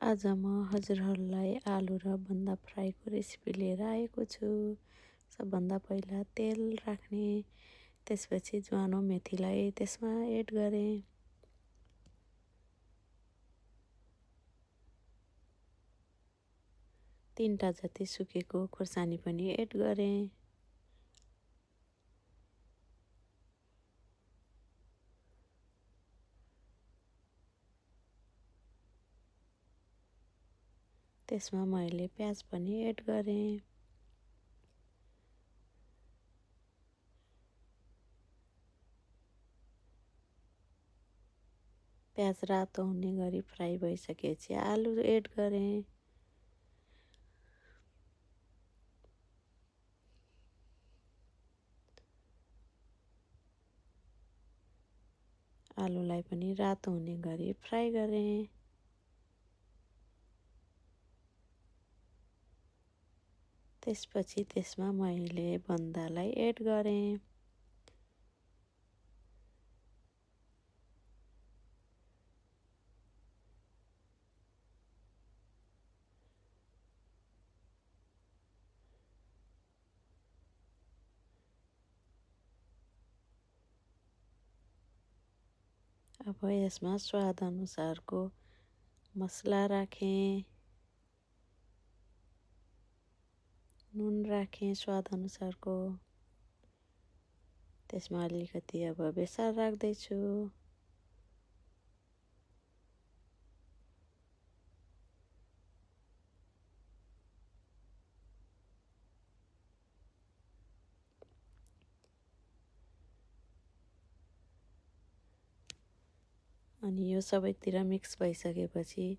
आज म हजुरहरूलाई आलु र बन्दा फ्राईको रेसिपी लिएर आएको छु। सबभन्दा पहिला तेल राख्ने, त्यसपछि ज्वानो मेथीलाई त्यसमा एड गरेँ। तीनटा जति सुकेको खोर्सानी पनि एड गरेँ। त्यसमा मैले प्याज पनि एड गरेँ। प्याज रातो हुने गरी फ्राई भइसकेपछि आलु एड गरेँ। आलुलाई पनि रातो हुने गरी फ्राई गरेँ। त्यसपछि त्यसमा मैले बन्दालाई एड गरेँ। अब यसमा स्वाद अनुसारको मसला राखेँ। नुन राखेँ स्वाद अनुसारको। त्यसमा अलिकति अब बेसार राख्दैछु। अनि यो सबैतिर मिक्स भइसकेपछि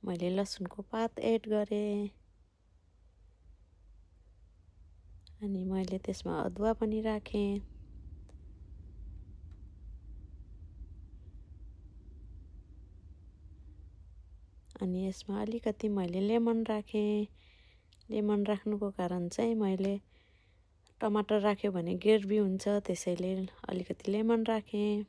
मैले लसुनको पात एड गरेँ। अनि मैले त्यसमा अदुवा पनि राखेँ। अनि यसमा अलिकति मैले लेमन राखेँ। लेमन राख्नुको कारण चाहिँ मैले टमाटर राख्यो भने ग्रेभी हुन्छ, त्यसैले अलिकति लेमन राखेँ।